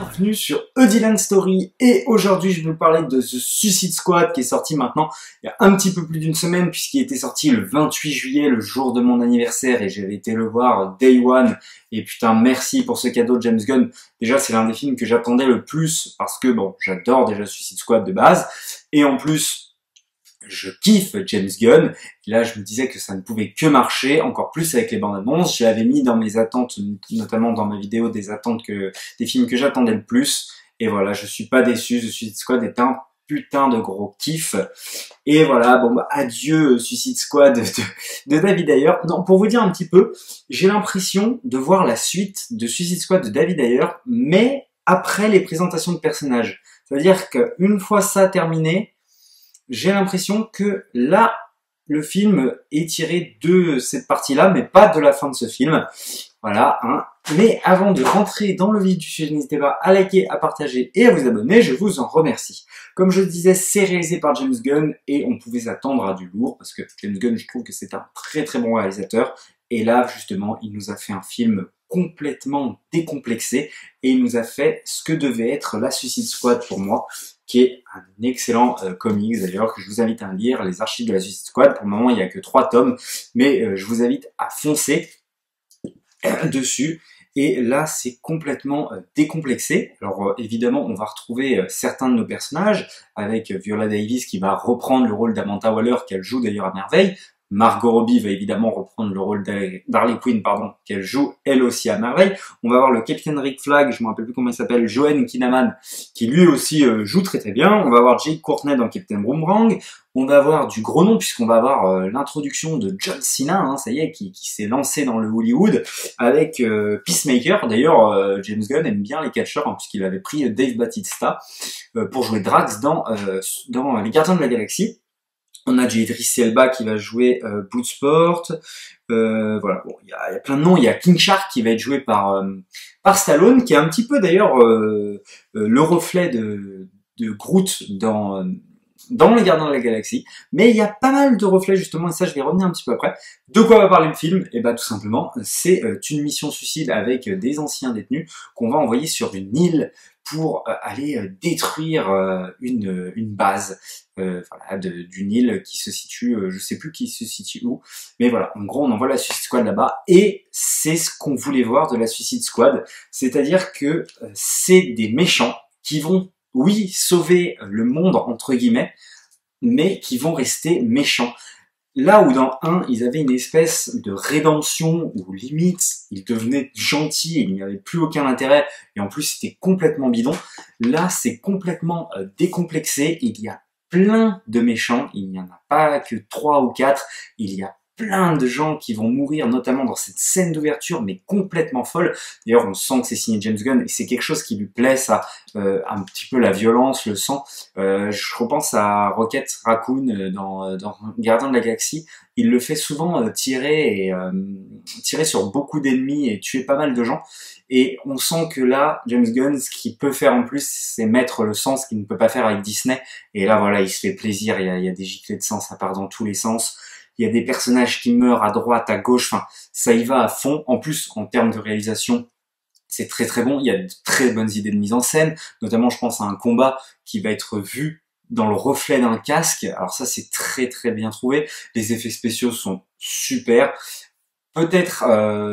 bienvenue sur A Dylan Story et aujourd'hui je vais vous parler de The Suicide Squad qui est sorti maintenant il y a un petit peu plus d'une semaine puisqu'il était sorti le 28 juillet, le jour de mon anniversaire et j'avais été le voir Day One et putain merci pour ce cadeau de James Gunn. Déjà c'est l'un des films que j'attendais le plus parce que bon j'adore déjà Suicide Squad de base et en plus je kiffe James Gunn, et là je me disais que ça ne pouvait que marcher, encore plus avec les bandes annonces. Je l'avais mis dans mes attentes, notamment dans ma vidéo des attentes des films que j'attendais le plus, et voilà, je suis pas déçu, The Suicide Squad est un putain de gros kiff, et voilà, bon bah adieu Suicide Squad de David Ayer. Non, pour vous dire un petit peu, j'ai l'impression de voir la suite de Suicide Squad de David Ayer, mais après les présentations de personnages. C'est-à-dire qu'une fois ça terminé, j'ai l'impression que là, le film est tiré de cette partie-là, mais pas de la fin de ce film. Voilà, hein. Mais avant de rentrer dans le vif du sujet, n'hésitez pas à liker, à partager et à vous abonner, je vous en remercie. Comme je le disais, c'est réalisé par James Gunn et on pouvait s'attendre à du lourd, parce que James Gunn, je trouve que c'est un très très bon réalisateur. Et là, justement, il nous a fait un film complètement décomplexé et il nous a fait ce que devait être la Suicide Squad pour moi, qui est un excellent comics d'ailleurs, que je vous invite à lire, les archives de la Suicide Squad. Pour le moment, il n'y a que 3 tomes, mais je vous invite à foncer dessus. Et là, c'est complètement décomplexé. Alors évidemment, on va retrouver certains de nos personnages, avec Viola Davis qui va reprendre le rôle d'Amanda Waller, qu'elle joue d'ailleurs à merveille. Margot Robbie va évidemment reprendre le rôle d'Harley Quinn, qu'elle joue elle aussi à merveille. On va avoir le Captain Rick Flag, je me rappelle plus comment il s'appelle, Joel Kinnaman, qui lui aussi joue très très bien. On va avoir Jake Courtney dans Captain Boomerang. On va avoir du gros nom puisqu'on va avoir l'introduction de John Cena, hein, ça y est, qui s'est lancé dans le Hollywood avec Peacemaker. D'ailleurs, James Gunn aime bien les catcheurs, hein, puisqu'il avait pris Dave Bautista pour jouer Drax dans Les Gardiens de la Galaxie. On a Idris Elba qui va jouer Bloodsport. Voilà, bon, il y a plein de noms. Il y a King Shark qui va être joué par Stallone, qui est un petit peu d'ailleurs le reflet de Groot dans Les Gardiens de la Galaxie. Mais il y a pas mal de reflets justement, et ça je vais revenir un petit peu après. De quoi va parler le film? Et bah tout simplement, c'est une mission suicide avec des anciens détenus qu'on va envoyer sur une île pour aller détruire une base voilà, d'une île qui se situe, je sais plus qui se situe où, mais voilà, en gros on envoie la Suicide Squad là-bas, et c'est ce qu'on voulait voir de la Suicide Squad, c'est-à-dire que c'est des méchants qui vont, oui, sauver le monde entre guillemets, mais qui vont rester méchants. Là où dans 1, ils avaient une espèce de rédemption, où limite, ils devenaient gentils et il n'y avait plus aucun intérêt, et en plus c'était complètement bidon, là c'est complètement décomplexé, il y a plein de méchants, il n'y en a pas que 3 ou 4, il y a plein de gens qui vont mourir, notamment dans cette scène d'ouverture, mais complètement folle. D'ailleurs, on sent que c'est signé James Gunn, et c'est quelque chose qui lui plaît, ça, un petit peu la violence, le sang. Je repense à Rocket Raccoon dans Gardien de la Galaxie. Il le fait souvent tirer sur beaucoup d'ennemis et tuer pas mal de gens. Et on sent que là, James Gunn, ce qu'il peut faire en plus, c'est mettre le sang, ce qu'il ne peut pas faire avec Disney. Et là, voilà, il se fait plaisir, il y a des giclées de sang, ça part dans tous les sens. Il y a des personnages qui meurent à droite, à gauche, enfin, ça y va à fond. En plus, en termes de réalisation, c'est très très bon. Il y a de très bonnes idées de mise en scène. Notamment, je pense à un combat qui va être vu dans le reflet d'un casque. Alors ça, c'est très très bien trouvé. Les effets spéciaux sont super. Peut-être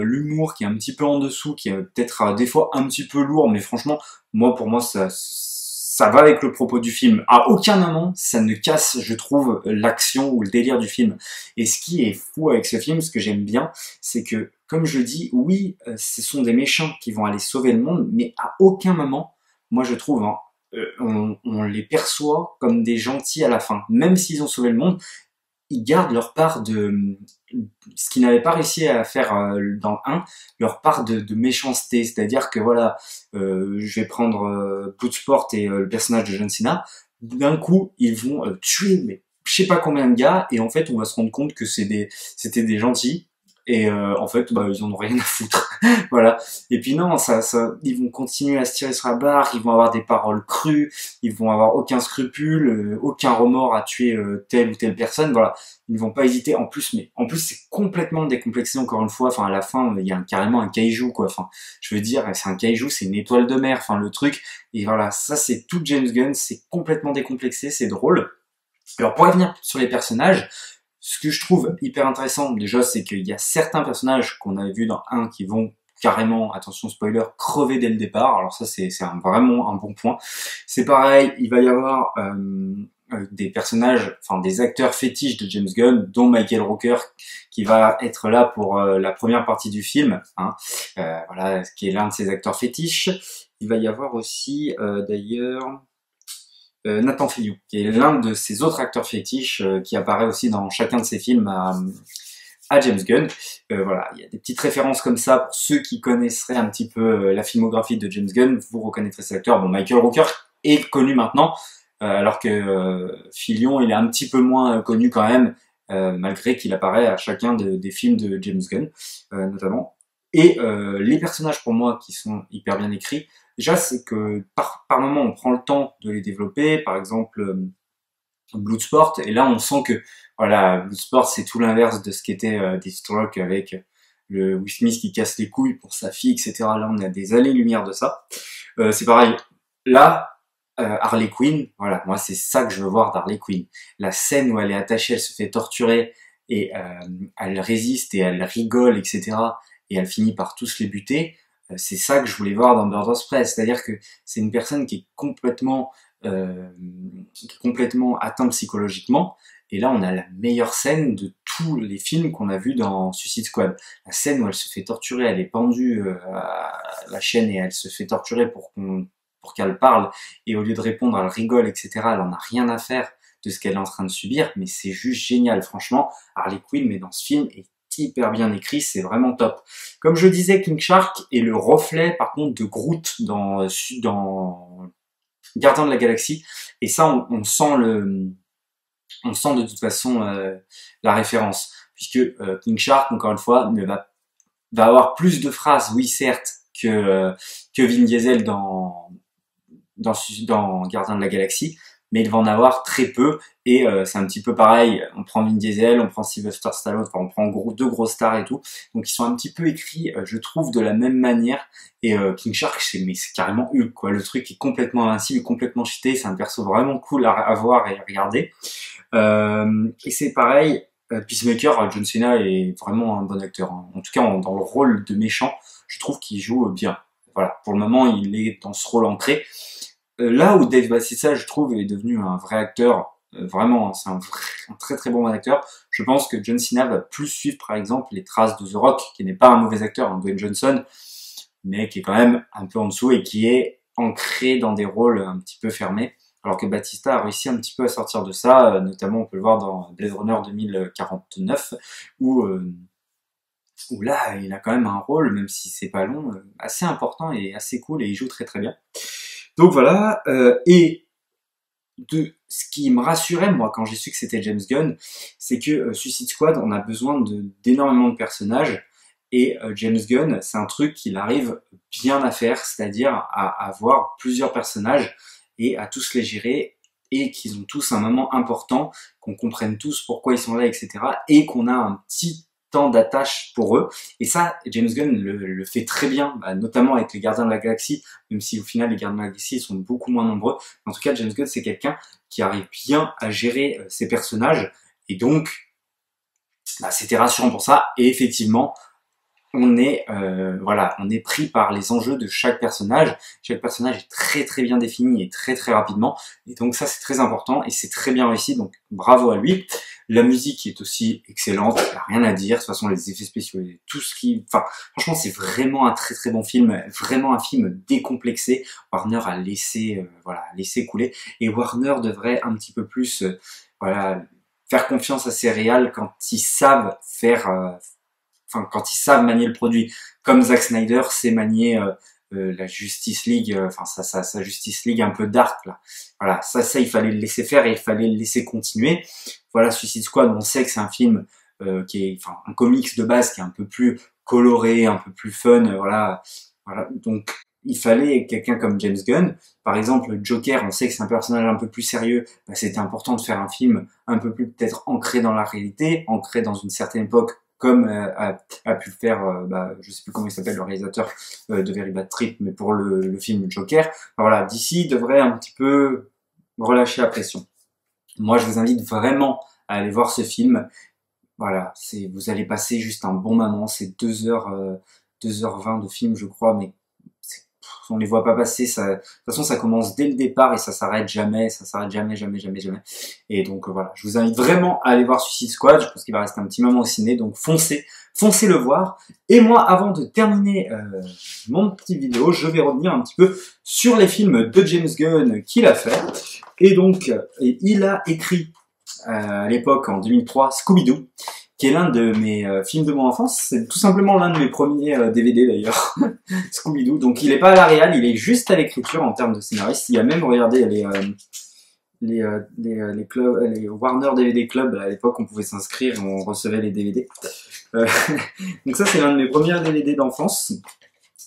l'humour qui est un petit peu en dessous, qui est peut-être des fois un petit peu lourd, mais franchement, pour moi, ça va avec le propos du film. À aucun moment, ça ne casse, je trouve, l'action ou le délire du film. Et ce qui est fou avec ce film, ce que j'aime bien, c'est que, comme je dis, oui, ce sont des méchants qui vont aller sauver le monde, mais à aucun moment, moi je trouve, hein, on les perçoit comme des gentils à la fin. Même s'ils ont sauvé le monde, ils gardent leur part de ce qu'ils n'avaient pas réussi à faire dans le 1, leur part de méchanceté, c'est-à-dire que voilà, je vais prendre Bloodsport et le personnage de John Cena, d'un coup ils vont tuer mais je sais pas combien de gars, et en fait on va se rendre compte que c'était des gentils, et en fait bah ils en ont rien à foutre. Voilà. Et puis non, ils vont continuer à se tirer sur la barre, ils vont avoir des paroles crues, ils vont avoir aucun scrupule, aucun remords à tuer telle ou telle personne. Voilà, ils ne vont pas hésiter. En plus c'est complètement décomplexé encore une fois. Enfin à la fin il y a carrément un kaiju quoi. Enfin je veux dire c'est un kaiju, c'est une étoile de mer. Enfin le truc. Et voilà, ça c'est tout James Gunn, c'est complètement décomplexé, c'est drôle. Alors pour revenir sur les personnages, ce que je trouve hyper intéressant déjà, c'est qu'il y a certains personnages qu'on avait vus dans un qui vont carrément, attention spoiler, crever dès le départ. Alors ça c'est vraiment un bon point. C'est pareil, il va y avoir des personnages, enfin des acteurs fétiches de James Gunn, dont Michael Rooker qui va être là pour la première partie du film, hein, voilà, qui est l'un de ses acteurs fétiches. Il va y avoir aussi d'ailleurs Nathan Fillion, qui est l'un de ses autres acteurs fétiches qui apparaît aussi dans chacun de ses films à James Gunn. Voilà, il y a des petites références comme ça pour ceux qui connaisseraient un petit peu la filmographie de James Gunn, vous reconnaîtrez cet acteur. Bon, Michael Rooker est connu maintenant, alors que Fillion, il est un petit peu moins connu quand même, malgré qu'il apparaît à chacun des films de James Gunn, notamment. Et les personnages pour moi qui sont hyper bien écrits, déjà c'est que par moment on prend le temps de les développer, par exemple Bloodsport, et là on sent que voilà, Bloodsport c'est tout l'inverse de ce qu'était Deathstroke avec le Will Smith qui casse les couilles pour sa fille, etc. Là on a des années-lumière de ça. C'est pareil, là Harley Quinn, voilà, moi c'est ça que je veux voir d'Harley Quinn. La scène où elle est attachée, elle se fait torturer et elle résiste et elle rigole, etc. Et elle finit par tous les buter. C'est ça que je voulais voir dans Birds of Prey, c'est-à-dire que c'est une personne qui est complètement atteinte psychologiquement. Et là, on a la meilleure scène de tous les films qu'on a vus dans Suicide Squad. La scène où elle se fait torturer, elle est pendue à la chaîne et elle se fait torturer pour qu'elle parle. Et au lieu de répondre, elle rigole, etc. Elle en a rien à faire de ce qu'elle est en train de subir, mais c'est juste génial. Franchement, Harley Quinn, mais dans ce film, est hyper bien écrit, c'est vraiment top. Comme je disais, King Shark est le reflet, par contre, de Groot dans Gardien de la Galaxie. Et ça, on sent de toute façon la référence, puisque King Shark, encore une fois, va avoir plus de phrases, oui certes, que Vin Diesel dans Gardien de la Galaxie, mais il va en avoir très peu, et c'est un petit peu pareil, on prend Vin Diesel, on prend Sylvester Stallone, enfin, on prend deux grosses stars et tout, donc ils sont un petit peu écrits, je trouve, de la même manière, et King Shark, c'est carrément Hulk, quoi, le truc est complètement invincible, complètement cheaté, c'est un perso vraiment cool à voir et à regarder, et c'est pareil, Peacemaker, John Cena est vraiment un bon acteur, hein. En tout cas dans le rôle de méchant, je trouve qu'il joue bien, voilà, pour le moment il est dans ce rôle ancré. Là où Dave Bautista, je trouve, est devenu un vrai acteur, vraiment, c'est un très très bon acteur. Je pense que John Cena va plus suivre, par exemple, les traces de The Rock, qui n'est pas un mauvais acteur, hein, Dwayne Johnson, mais qui est quand même un peu en dessous et qui est ancré dans des rôles un petit peu fermés. Alors que Bautista a réussi un petit peu à sortir de ça, notamment on peut le voir dans Blade Runner 2049, où là, il a quand même un rôle, même si c'est pas long, assez important et assez cool, et il joue très très bien. Donc voilà, et de ce qui me rassurait moi quand j'ai su que c'était James Gunn, c'est que Suicide Squad, on a besoin d'énormément de personnages, et James Gunn, c'est un truc qu'il arrive bien à faire, c'est-à-dire à avoir plusieurs personnages et à tous les gérer, et qu'ils ont tous un moment important, qu'on comprenne tous pourquoi ils sont là, etc. et qu'on a un petit temps d'attache pour eux. Et ça, James Gunn le fait très bien, notamment avec les Gardiens de la Galaxie, même si au final les Gardiens de la Galaxie sont beaucoup moins nombreux. En tout cas, James Gunn, c'est quelqu'un qui arrive bien à gérer ses personnages, et donc c'était rassurant pour ça. Et effectivement, on est pris par les enjeux de chaque personnage. Chaque personnage est très très bien défini et très très rapidement, et donc ça c'est très important et c'est très bien réussi, donc bravo à lui. La musique est aussi excellente, il n'y a rien à dire, de toute façon les effets spéciaux et tout ce qui... Enfin, franchement c'est vraiment un très très bon film, vraiment un film décomplexé. Warner a laissé couler, et Warner devrait un petit peu plus faire confiance à ses réals quand ils savent quand ils savent manier le produit, comme Zack Snyder sait manier la Justice League, sa Justice League un peu dark là. Voilà, ça il fallait le laisser faire et il fallait le laisser continuer. Voilà, Suicide Squad, on sait que c'est un film qui est enfin un comics de base qui est un peu plus coloré, un peu plus fun, voilà. Donc il fallait quelqu'un comme James Gunn. Par exemple, Joker, on sait que c'est un personnage un peu plus sérieux, bah, c'était important de faire un film un peu plus peut-être ancré dans la réalité, ancré dans une certaine époque, comme a pu le faire, je sais plus comment il s'appelle, le réalisateur de Very Bad Trip, mais pour le film Joker. Enfin, voilà, DC devrait un petit peu relâcher la pression. Moi, je vous invite vraiment à aller voir ce film. Voilà, vous allez passer juste un bon moment. C'est 2h20 de film, je crois, mais on les voit pas passer. De toute façon, ça commence dès le départ et ça s'arrête jamais. Ça s'arrête jamais. Et donc voilà, je vous invite vraiment à aller voir Suicide Squad. Je pense qu'il va rester un petit moment au ciné, donc foncez le voir. Et moi, avant de terminer mon petite vidéo, je vais revenir un petit peu sur les films de James Gunn qu'il a fait. Et donc, il a écrit à l'époque, en 2003, Scooby-Doo, qui est l'un de mes films de mon enfance. C'est tout simplement l'un de mes premiers DVD d'ailleurs, Scooby-Doo. Donc il est pas à la réal, il est juste à l'écriture en termes de scénariste. Il a même regardé les clubs, les Warner DVD Club. À l'époque, on pouvait s'inscrire et on recevait les DVD. Donc ça, c'est l'un de mes premiers DVD d'enfance.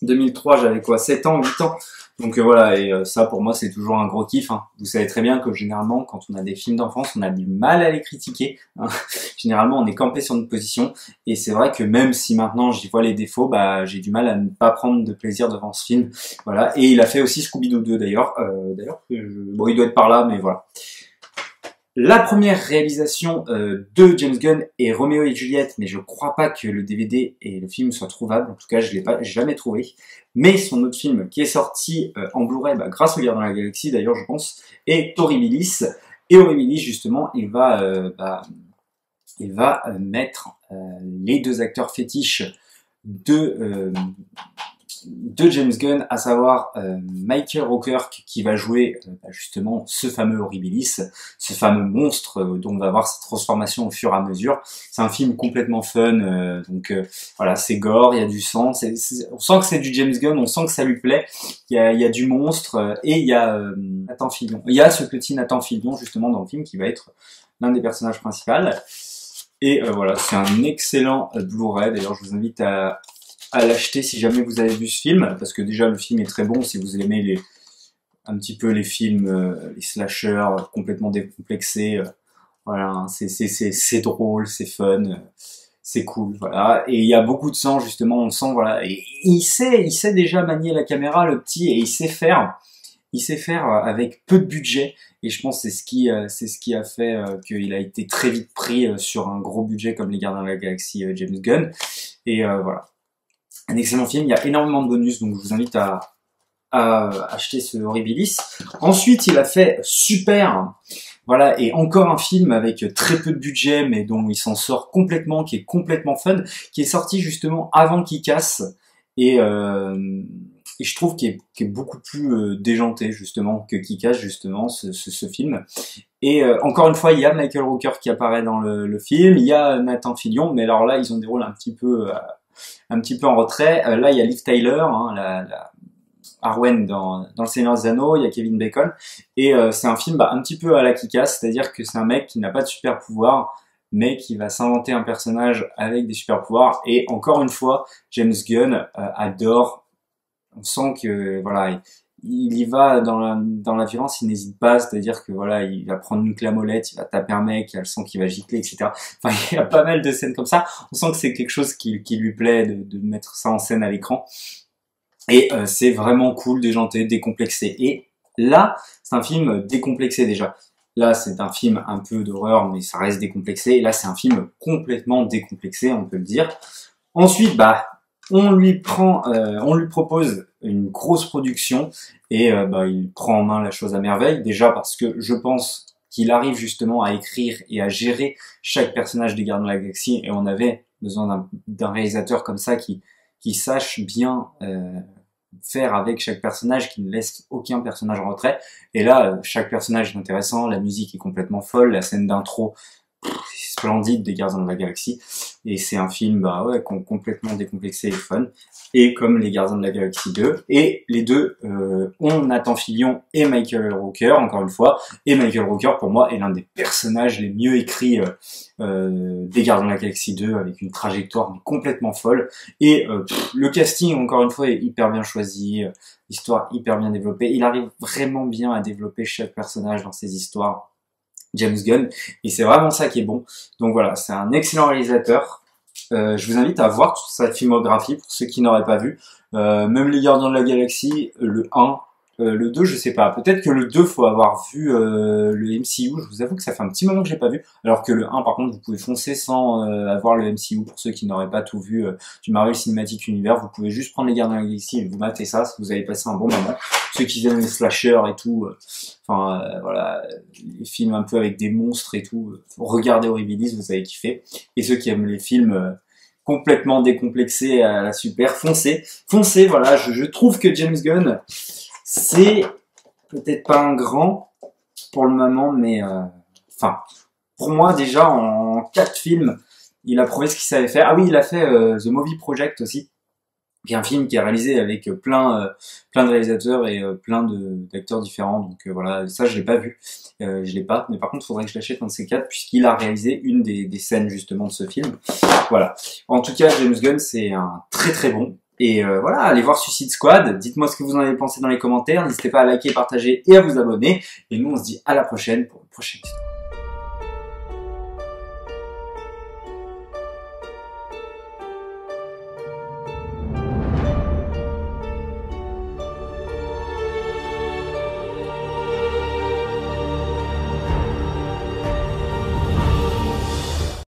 2003, j'avais quoi, 7 ans, 8 ans. Donc voilà, et ça pour moi c'est toujours un gros kiff, hein. Vous savez très bien que généralement quand on a des films d'enfance, on a du mal à les critiquer, hein. Généralement on est campé sur notre position, et c'est vrai que même si maintenant j'y vois les défauts, bah j'ai du mal à ne pas prendre de plaisir devant ce film. Voilà, et il a fait aussi Scooby-Doo 2 d'ailleurs, bon il doit être par là, mais voilà. La première réalisation de James Gunn est Roméo et Juliette, mais je crois pas que le DVD et le film soient trouvables. En tout cas, je l'ai pas jamais trouvé. Mais son autre film qui est sorti en Blu-ray, grâce au Gardiens de la Galaxie d'ailleurs, je pense, est Horribilis. Et Horribilis, justement, il va mettre les deux acteurs fétiches de James Gunn, à savoir Michael Rooker qui va jouer justement ce fameux Horribilis, ce fameux monstre dont on va voir sa transformation au fur et à mesure. C'est un film complètement fun, voilà, c'est gore, il y a du sang, on sent que c'est du James Gunn, on sent que ça lui plaît. Il y a du monstre et il y a Nathan Fillion. Il y a ce petit Nathan Fillion justement dans le film qui va être l'un des personnages principaux. Et voilà, c'est un excellent Blu-ray. D'ailleurs, je vous invite à l'acheter si jamais vous avez vu ce film, parce que déjà le film est très bon si vous aimez un petit peu les films, les slashers complètement décomplexés, voilà, c'est drôle, c'est fun, c'est cool, voilà, et il y a beaucoup de sang justement, on le sent, voilà, et il sait déjà manier la caméra, le petit, et il sait faire avec peu de budget, et je pense que c'est ce qui a fait qu'il a été très vite pris sur un gros budget comme les Gardiens de la Galaxie James Gunn, et voilà. Un excellent film, il y a énormément de bonus, donc je vous invite à acheter ce Horribilis. Ensuite, il a fait Super, voilà, et encore un film avec très peu de budget, mais dont il s'en sort complètement, qui est complètement fun, qui est sorti justement avant Kick-Ass, et je trouve qu'il est beaucoup plus déjanté justement que Kick-Ass, justement, ce film. Et encore une fois, il y a Michael Rooker qui apparaît dans le film, il y a Nathan Fillion, mais alors là, ils ont des rôles un petit peu en retrait. Là, il y a Liv Tyler, hein, la Arwen dans Le Seigneur des Anneaux, il y a Kevin Bacon, et c'est un film un petit peu à la Kick-Ass, c'est-à-dire que c'est un mec qui n'a pas de super pouvoir, mais qui va s'inventer un personnage avec des super pouvoirs, et encore une fois, James Gunn adore, on sent que, voilà, il y va dans la violence, il n'hésite pas, c'est-à-dire que voilà, il va prendre une clamolette, il va taper un mec, il a le sang qui va gicler, etc. Enfin, il y a pas mal de scènes comme ça. On sent que c'est quelque chose qui lui plaît de mettre ça en scène à l'écran. Et c'est vraiment cool, déjanté, décomplexé. Et là, c'est un film décomplexé déjà. Là, c'est un film un peu d'horreur, mais ça reste décomplexé. Et là, c'est un film complètement décomplexé, on peut le dire. Ensuite, on lui propose une grosse production et il prend en main la chose à merveille. Déjà parce que je pense qu'il arrive justement à écrire et à gérer chaque personnage des Gardiens de la Galaxie, et on avait besoin d'un réalisateur comme ça qui sache bien faire avec chaque personnage, qui ne laisse aucun personnage en retrait. Et là, chaque personnage est intéressant, la musique est complètement folle, la scène d'intro splendide des Gardiens de la Galaxie. Et c'est un film, bah ouais, complètement décomplexé et fun. Et comme les Gardiens de la Galaxie 2. Et les deux ont Nathan Fillion et Michael Rooker, encore une fois. Et Michael Rooker, pour moi, est l'un des personnages les mieux écrits des Gardiens de la Galaxie 2, avec une trajectoire complètement folle. Et le casting, encore une fois, est hyper bien choisi, l'histoire hyper bien développée. Il arrive vraiment bien à développer chaque personnage dans ses histoires, James Gunn, et c'est vraiment ça qui est bon. Donc voilà, c'est un excellent réalisateur. Je vous invite à voir toute sa filmographie pour ceux qui n'auraient pas vu. Même les Gardiens de la Galaxie, le 1, le 2, je sais pas. Peut-être que le 2, faut avoir vu le MCU. Je vous avoue que ça fait un petit moment que j'ai pas vu. Alors que le 1, par contre, vous pouvez foncer sans avoir le MCU. Pour ceux qui n'auraient pas tout vu du Marvel Cinematic Universe, vous pouvez juste prendre les Gardiens de la Galaxie et vous matez ça. Vous allez passer un bon moment. Ceux qui aiment les slashers et tout, voilà, les films un peu avec des monstres et tout, regardez Horribilis, vous allez kiffer. Et ceux qui aiment les films complètement décomplexés à la super, foncez, voilà. Je trouve que James Gunn, c'est peut-être pas un grand pour le moment, mais pour moi déjà en 4 films, il a prouvé ce qu'il savait faire. Ah oui, il a fait The Movie Project aussi, qui est un film qui est réalisé avec plein de réalisateurs et plein d'acteurs différents. Donc voilà, ça je l'ai pas vu, je l'ai pas, mais par contre il faudrait que je l'achète un de ces 4 puisqu'il a réalisé une des scènes justement de ce film. Voilà. En tout cas, James Gunn, c'est un très très bon. Et voilà, allez voir Suicide Squad, dites-moi ce que vous en avez pensé dans les commentaires, n'hésitez pas à liker, partager et à vous abonner. Et nous on se dit à la prochaine pour une prochaine histoire.